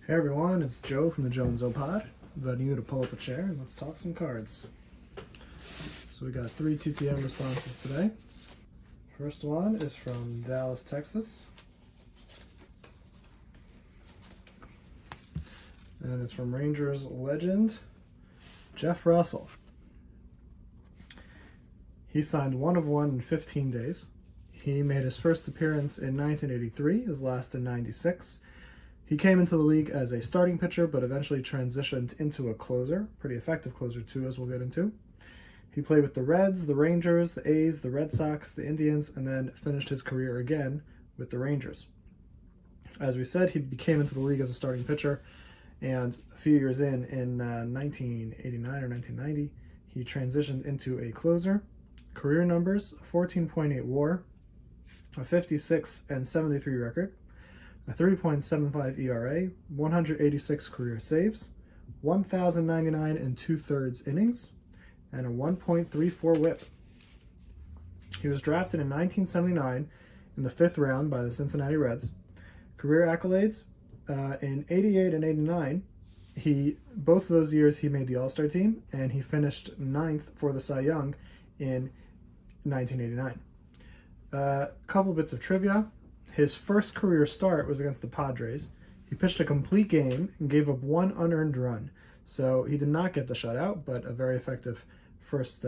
Hey everyone, it's Joe from the Joe&ZO pod, inviting you to pull up a chair and let's talk some cards. So we got 3 TTM responses today. First one is from Dallas, Texas. And it's from Rangers legend, Jeff Russell. He signed 1 of 1 in 15 days. He made his first appearance in 1983, his last in 96. He came into the league as a starting pitcher, but eventually transitioned into a closer. Pretty effective closer, too, as we'll get into. He played with the Reds, the Rangers, the A's, the Red Sox, the Indians, and then finished his career again with the Rangers. As we said, he came into the league as a starting pitcher, and a few years in 1989 or 1990, he transitioned into a closer. Career numbers, 14.8 WAR, a 56 and 73 record, a 3.75 ERA, 186 career saves, 1,099 and 2/3 innings, and a 1.34 WHIP. He was drafted in 1979 in the 5th round by the Cincinnati Reds. Career accolades, in 88 and 89, both of those years he made the All-Star team, and he finished 9th for the Cy Young in 1989. Couple bits of trivia. His first career start was against the Padres. He pitched a complete game and gave up 1 unearned run. So he did not get the shutout, but a very effective first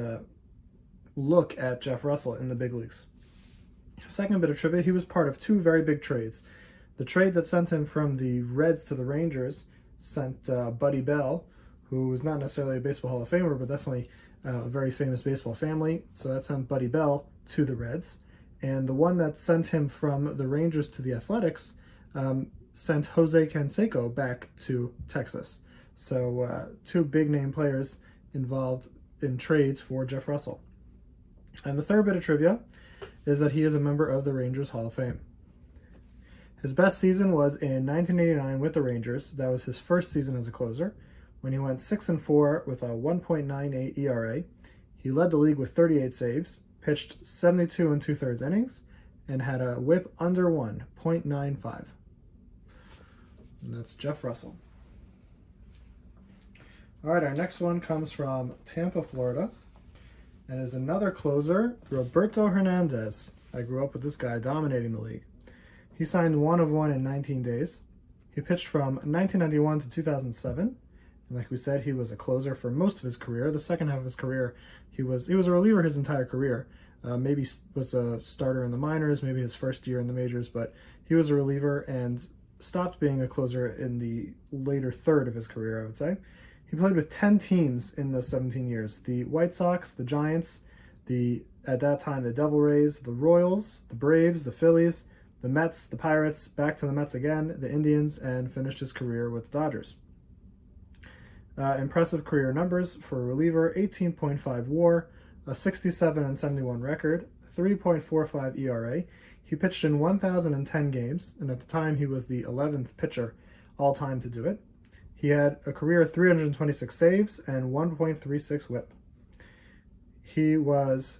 look at Jeff Russell in the big leagues. Second bit of trivia, he was part of 2 very big trades. The trade that sent him from the Reds to the Rangers sent Buddy Bell, who was not necessarily a Baseball Hall of Famer, but definitely a very famous baseball family. So that sent Buddy Bell to the Reds. And the one that sent him from the Rangers to the Athletics sent Jose Canseco back to Texas. So 2 big-name players involved in trades for Jeff Russell. And the third bit of trivia is that he is a member of the Rangers Hall of Fame. His best season was in 1989 with the Rangers. That was his first season as a closer, when he went 6-4 with a 1.98 ERA. He led the league with 38 saves, pitched 72 and 2/3 innings, and had a WHIP under 1, 0.95. And that's Jeff Russell. All right, our next one comes from Tampa, Florida, and is another closer, Roberto Hernandez. I grew up with this guy dominating the league. He signed 1 of 1 in 19 days. He pitched from 1991 to 2007. And like we said, he was a closer for most of his career. The second half of his career, he was a reliever his entire career. Maybe was a starter in the minors, maybe his first year in the majors, but he was a reliever and stopped being a closer in the later third of his career, I would say. He played with 10 teams in those 17 years. The White Sox, the Giants, at that time, the Devil Rays, the Royals, the Braves, the Phillies, the Mets, the Pirates, back to the Mets again, the Indians, and finished his career with the Dodgers. Impressive career numbers for a reliever, 18.5 WAR, a 67 and 71 record, 3.45 ERA. He pitched in 1,010 games, and at the time he was the 11th pitcher all-time to do it. He had a career of 326 saves and 1.36 WHIP. He was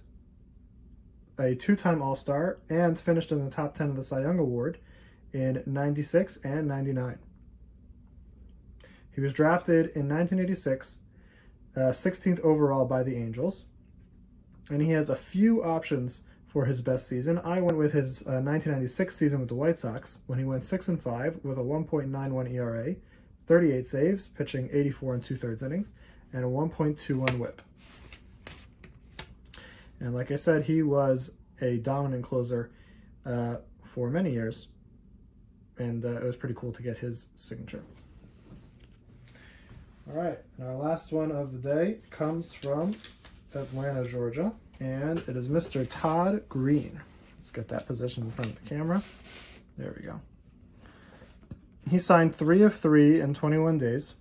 a 2-time All-Star and finished in the top 10 of the Cy Young Award in 96 and 99. He was drafted in 1986, 16th overall by the Angels, and he has a few options for his best season. I went with his 1996 season with the White Sox, when he went 6-5 with a 1.91 ERA, 38 saves, pitching 84 and 2/3 innings, and a 1.21 WHIP. And like I said, he was a dominant closer for many years, and it was pretty cool to get his signature. All right, and our last one of the day comes from Atlanta, Georgia, and it is Mr. Todd Green. Let's get that position in front of the camera. There we go. He signed 3 of 3 in 21 days.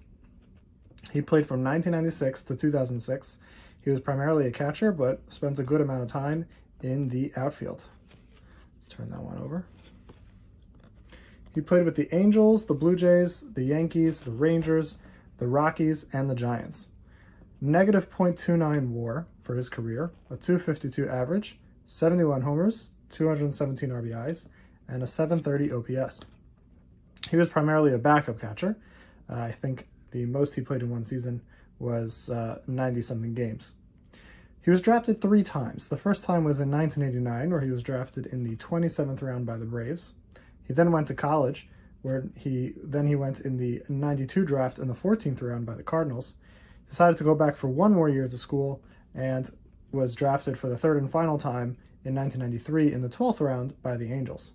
He played from 1996 to 2006. He was primarily a catcher, but spent a good amount of time in the outfield. Let's turn that one over. He played with the Angels, the Blue Jays, the Yankees, the Rangers, the Rockies, and the Giants. Negative .29 WAR for his career, a 252 average, 71 homers, 217 RBIs, and a 730 OPS. He was primarily a backup catcher. I think the most he played in one season was 90-something games. He was drafted 3 times. The first time was in 1989, where he was drafted in the 27th round by the Braves. He then went to college, where he went in the 92 draft in the 14th round by the Cardinals. Decided to go back for 1 more year to school, and was drafted for the 3rd and final time in 1993 in the 12th round by the Angels.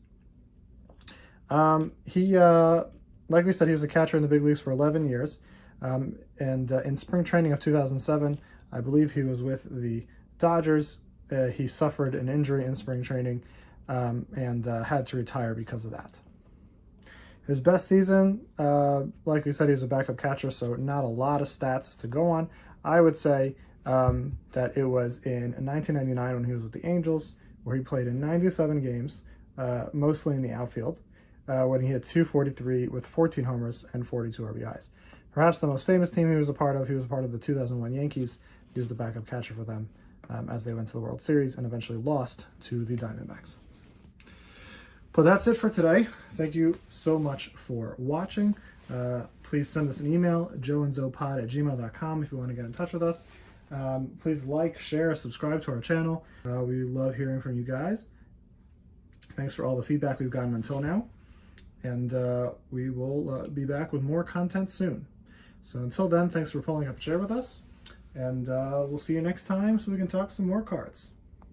Like we said, he was a catcher in the big leagues for 11 years. In spring training of 2007, I believe he was with the Dodgers. He suffered an injury in spring training and had to retire because of that. His best season, like we said, he was a backup catcher, so not a lot of stats to go on. I would say that it was in 1999 when he was with the Angels, where he played in 97 games, mostly in the outfield, when he hit .243 with 14 homers and 42 RBIs. Perhaps the most famous team he was a part of the 2001 Yankees. He was the backup catcher for them as they went to the World Series and eventually lost to the Diamondbacks. But that's it for today. Thank you so much for watching. Please send us an email, joe&zopod@gmail.com, if you want to get in touch with us. Please like, share, subscribe to our channel. We love hearing from you guys. Thanks for all the feedback we've gotten until now. And we will be back with more content soon. So until then, thanks for pulling up a chair with us. And we'll see you next time so we can talk some more cards.